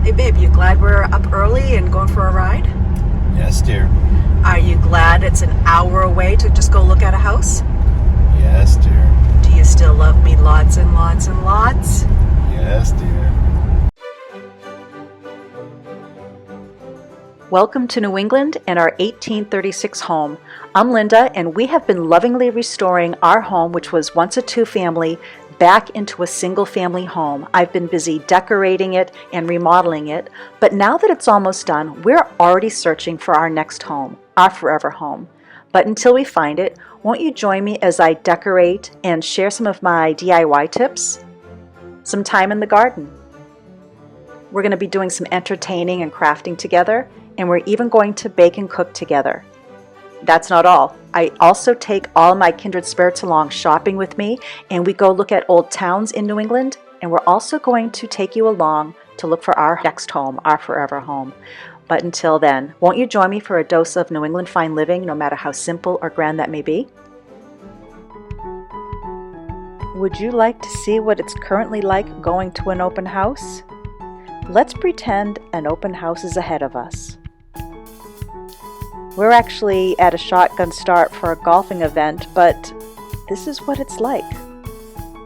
Hey babe, you glad we're up early and going for a ride? Yes, dear. Are you glad it's an hour away to just go look at a house? Yes, dear. Do you still love me lots and lots and lots? Yes, dear. Welcome to New England and our 1836 home. I'm Linda, and we have been lovingly restoring our home, which was once a two-family, back into a single-family home. I've been busy decorating it and remodeling it, but now that it's almost done, we're already searching for our next home, our forever home. But until we find it, won't you join me as I decorate and share some of my DIY tips? Some time in the garden. We're going to be doing some entertaining and crafting together, and we're even going to bake and cook together. That's not all. I also take all my kindred spirits along shopping with me, and we go look at old towns in New England, and we're also going to take you along to look for our next home, our forever home. But until then, won't you join me for a dose of New England fine living, no matter how simple or grand that may be? Would you like to see what it's currently like going to an open house? Let's pretend an open house is ahead of us. We're actually at a shotgun start for a golfing event, but this is what it's like.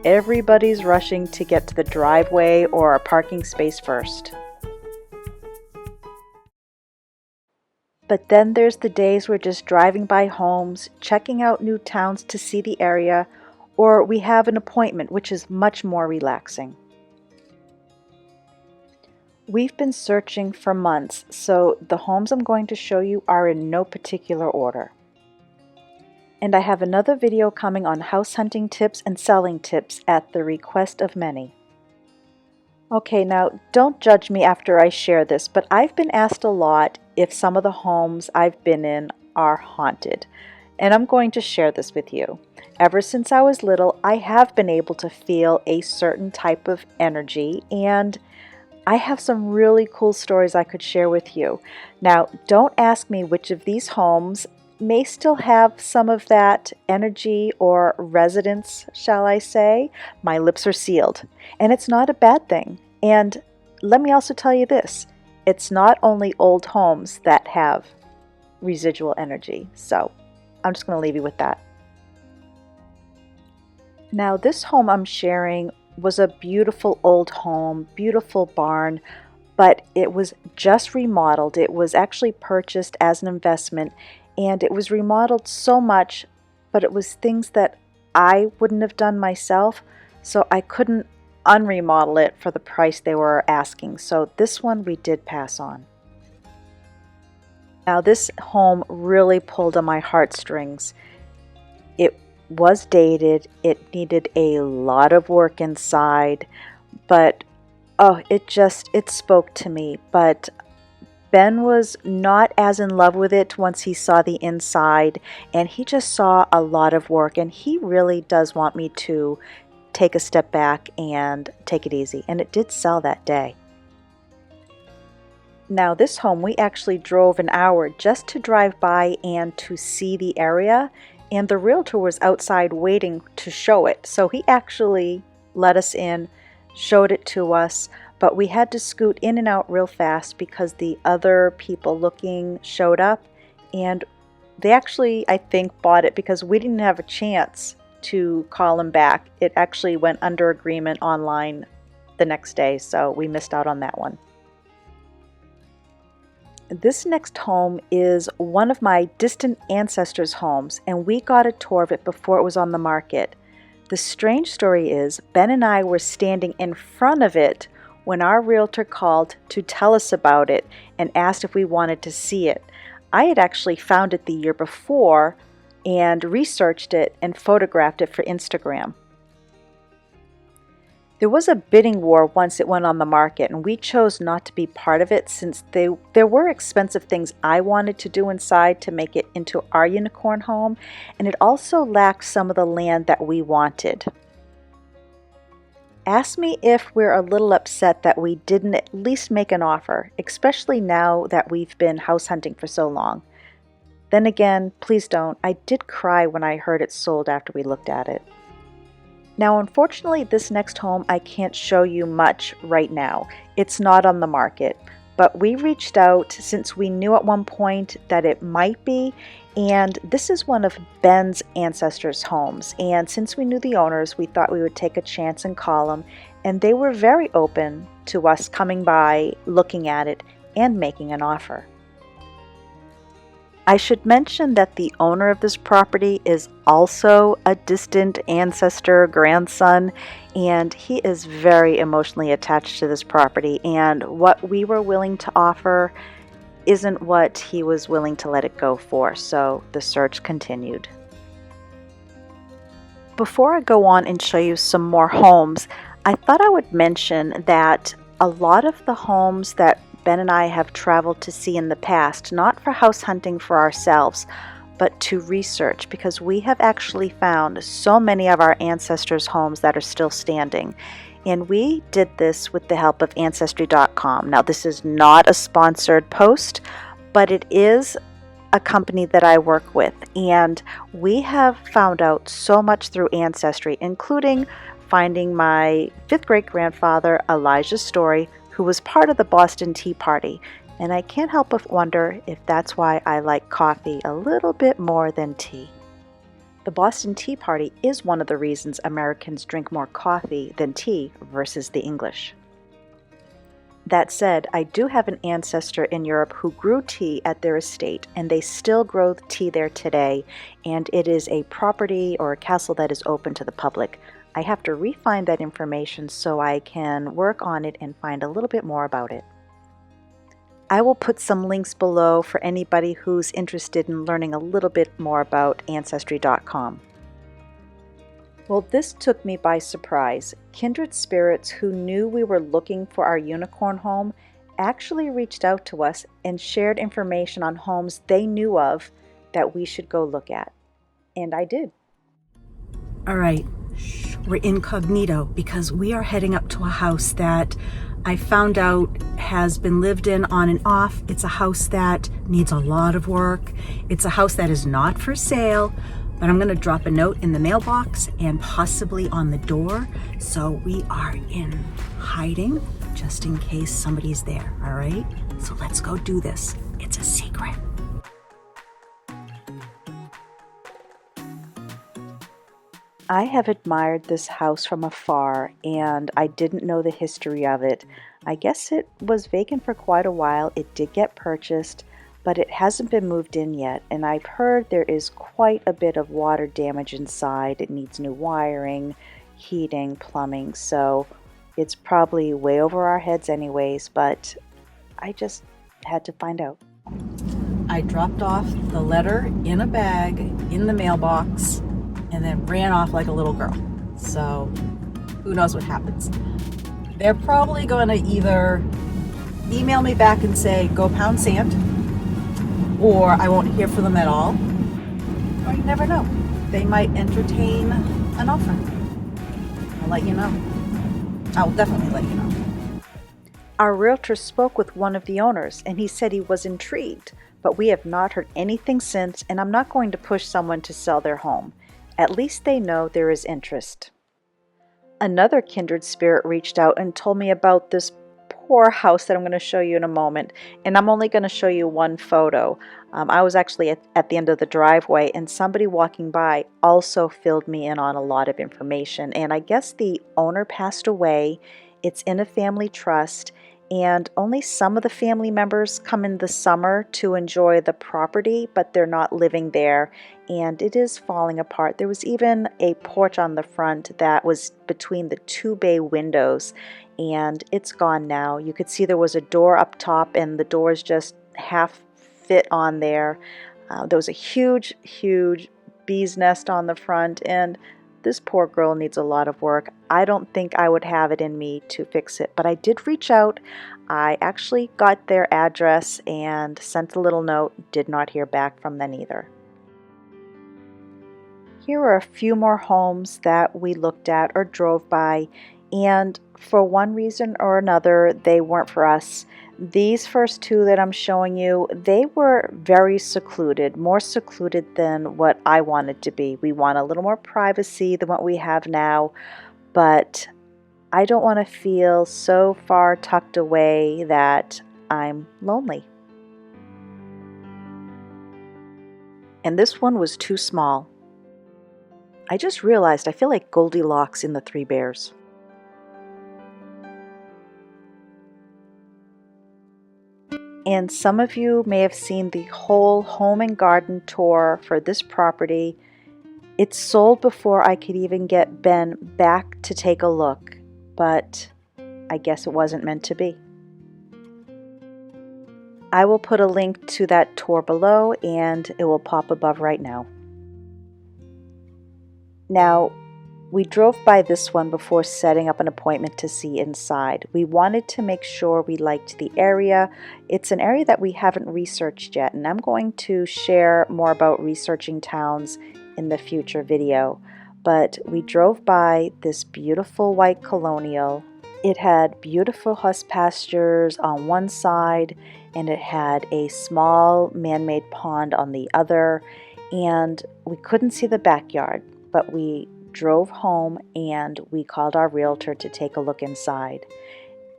Everybody's rushing to get to the driveway or a parking space first. But then there's the days we're just driving by homes, checking out new towns to see the area, or we have an appointment, which is much more relaxing. We've been searching for months, so the homes I'm going to show you are in no particular order. And I have another video coming on house hunting tips and selling tips at the request of many. Okay, now don't judge me after I share this, but I've been asked a lot if some of the homes I've been in are haunted. And I'm going to share this with you. Ever since I was little, I have been able to feel a certain type of energy, and I have some really cool stories I could share with you. Now, don't ask me which of these homes may still have some of that energy or residence, shall I say. My lips are sealed, and it's not a bad thing. And let me also tell you this, it's not only old homes that have residual energy, so I'm just going to leave you with that. Now, this home I'm sharing was a beautiful old home, beautiful barn, but it was just remodeled. It was actually purchased as an investment, and it was remodeled so much, but it was things that I wouldn't have done myself, so I couldn't unremodel it for the price they were asking. So this one we did pass on. Now this home really pulled on my heartstrings. It was dated, it needed a lot of work inside, but it spoke to me. But Ben was not as in love with it once he saw the inside, and he just saw a lot of work, and he really does want me to take a step back and take it easy, and it did sell that day. Now this home, we actually drove an hour just to drive by and to see the area, and the realtor was outside waiting to show it. So he actually let us in, showed it to us, but we had to scoot in and out real fast because the other people looking showed up, and they actually, I think, bought it because we didn't have a chance to call them back. It actually went under agreement online the next day, so we missed out on that one. This next home is one of my distant ancestors' homes, and we got a tour of it before it was on the market. The strange story is, Ben and I were standing in front of it when our realtor called to tell us about it and asked if we wanted to see it. I had actually found it the year before and researched it and photographed it for Instagram. There was a bidding war once it went on the market, and we chose not to be part of it since there were expensive things I wanted to do inside to make it into our unicorn home, and it also lacked some of the land that we wanted. Ask me if we're a little upset that we didn't at least make an offer, especially now that we've been house hunting for so long. Then again, please don't. I did cry when I heard it sold after we looked at it. Now, unfortunately, this next home I can't show you much right now. It's not on the market, but we reached out since we knew at one point that it might be, and this is one of Ben's ancestors' homes. And since we knew the owners, we thought we would take a chance and call them, and they were very open to us coming by, looking at it, and making an offer. I should mention that the owner of this property is also a distant ancestor grandson, and he is very emotionally attached to this property, and what we were willing to offer isn't what he was willing to let it go for, so the search continued. Before I go on and show you some more homes, I thought I would mention that a lot of the homes that Ben and I have traveled to see in the past, not for house hunting for ourselves, but to research, because we have actually found so many of our ancestors' homes that are still standing. And we did this with the help of Ancestry.com. Now, this is not a sponsored post, but it is a company that I work with, and we have found out so much through Ancestry, including finding my 5th great grandfather Elijah's story, who was part of the Boston Tea Party, and I can't help but wonder if that's why I like coffee a little bit more than tea. The Boston Tea Party is one of the reasons Americans drink more coffee than tea versus the English. That said, I do have an ancestor in Europe who grew tea at their estate, and they still grow tea there today, and it is a property or a castle that is open to the public. I have to re-find that information so I can work on it and find a little bit more about it. I will put some links below for anybody who's interested in learning a little bit more about Ancestry.com. Well, this took me by surprise. Kindred spirits who knew we were looking for our unicorn home actually reached out to us and shared information on homes they knew of that we should go look at. And I did. All right, we're incognito because we are heading up to a house that I found out has been lived in on and off. It's a house that needs a lot of work. It's a house that is not for sale, but I'm gonna drop a note in the mailbox and possibly on the door. So we are in hiding just in case somebody's there, all right? So let's go do this. It's a secret. I have admired this house from afar, and I didn't know the history of it. I guess it was vacant for quite a while. It did get purchased, but it hasn't been moved in yet, and I've heard there is quite a bit of water damage inside. It needs new wiring, heating, plumbing, so it's probably way over our heads anyways, but I just had to find out. I dropped off the letter in a bag in the mailbox and then ran off like a little girl. So who knows what happens. They're probably going to either email me back and say, go pound sand, or I won't hear from them at all. Or you never know. They might entertain an offer. I'll let you know. I will definitely let you know. Our realtor spoke with one of the owners, and he said he was intrigued, but we have not heard anything since, and I'm not going to push someone to sell their home. At least they know there is interest. Another kindred spirit reached out and told me about this poor house that I'm going to show you in a moment, and I'm only going to show you one photo. I was actually at the end of the driveway, and somebody walking by also filled me in on a lot of information, and I guess the owner passed away. It's in a family trust, and only some of the family members come in the summer to enjoy the property, but they're not living there, and it is falling apart. There was even a porch on the front that was between the 2 bay windows, and it's gone now. You could see there was a door up top, and the doors just half fit on there. There was a huge bee's nest on the front, and this poor girl needs a lot of work. I don't think I would have it in me to fix it, but I did reach out. I actually got their address and sent a little note. Did not hear back from them either. Here are a few more homes that we looked at or drove by, And for one reason or another, they weren't for us. These first two that I'm showing you, they were very secluded, more secluded than what I wanted to be. We want a little more privacy than what we have now, but I don't want to feel so far tucked away that I'm lonely. And this one was too small. I just realized I feel like Goldilocks in the Three Bears. And some of you may have seen the whole home and garden tour for this property. It sold before I could even get Ben back to take a look, but I guess it wasn't meant to be. I will put a link to that tour below and it will pop above right now. Now, we drove by this one before setting up an appointment to see inside. We wanted to make sure we liked the area. It's an area that we haven't researched yet, and I'm going to share more about researching towns in the future video. But we drove by this beautiful white colonial. It had beautiful horse pastures on one side, and it had a small man-made pond on the other, and we couldn't see the backyard, but we drove home and we called our realtor to take a look inside.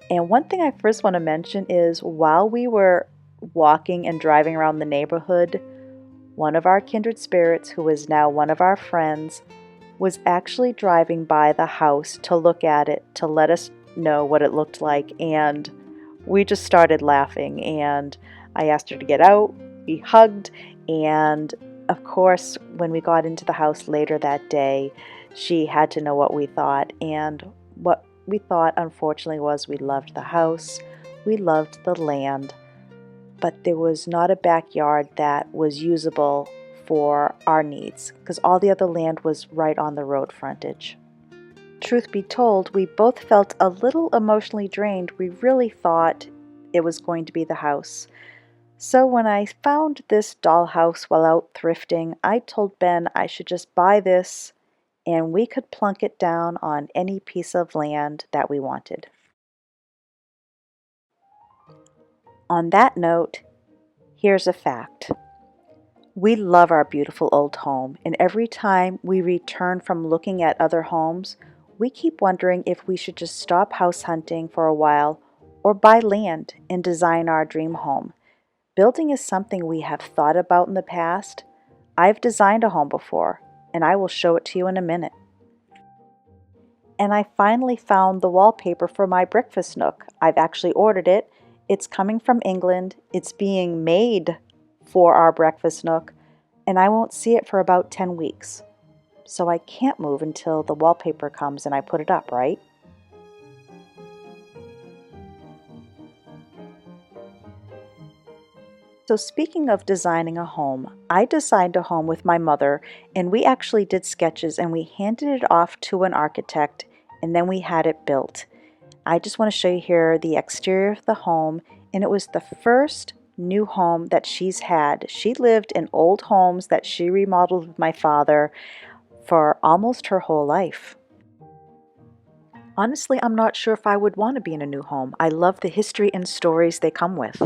And one thing I first want to mention is while we were walking and driving around the neighborhood, one of our kindred spirits, who is now one of our friends, was actually driving by the house to look at it, to let us know what it looked like, and we just started laughing, and I asked her to get out, we hugged, and of course when we got into the house later that day, she had to know what we thought, and what we thought, unfortunately, was we loved the house, we loved the land, but there was not a backyard that was usable for our needs, because all the other land was right on the road frontage. Truth be told, we both felt a little emotionally drained. We really thought it was going to be the house. So when I found this dollhouse while out thrifting, I told Ben I should just buy this and we could plunk it down on any piece of land that we wanted. On that note, here's a fact. We love our beautiful old home, and every time we return from looking at other homes, we keep wondering if we should just stop house hunting for a while or buy land and design our dream home. Building is something we have thought about in the past. I've designed a home before, and I will show it to you in a minute. And I finally found the wallpaper for my breakfast nook. I've actually ordered it. It's coming from England. It's being made for our breakfast nook, and I won't see it for about 10 weeks. So I can't move until the wallpaper comes and I put it up, right? So speaking of designing a home, I designed a home with my mother, and we actually did sketches and we handed it off to an architect, and then we had it built. I just want to show you here the exterior of the home, and it was the first new home that she's had. She lived in old homes that she remodeled with my father for almost her whole life. Honestly, I'm not sure if I would want to be in a new home. I love the history and stories they come with.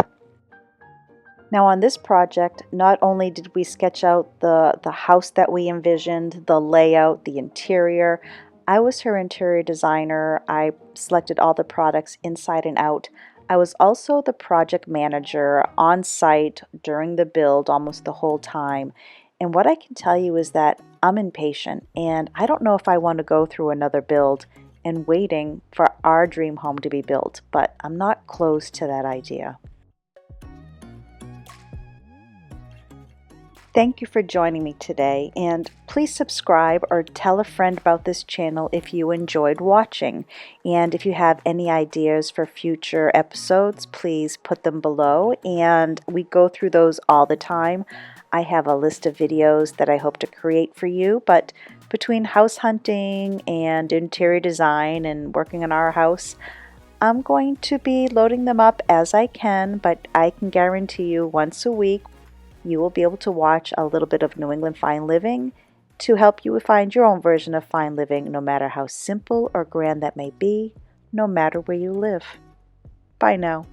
Now on this project, not only did we sketch out the house that we envisioned, the layout, the interior, I was her interior designer. I selected all the products inside and out. I was also the project manager on site during the build almost the whole time. And what I can tell you is that I'm impatient, and I don't know if I want to go through another build and waiting for our dream home to be built, but I'm not close to that idea. Thank you for joining me today, and please subscribe or tell a friend about this channel if you enjoyed watching. And if you have any ideas for future episodes, please put them below, and we go through those all the time. I have a list of videos that I hope to create for you, but between house hunting and interior design and working on our house, I'm going to be loading them up as I can, but I can guarantee you once a week you will be able to watch a little bit of New England Fine Living to help you find your own version of fine living, no matter how simple or grand that may be, no matter where you live. Bye now.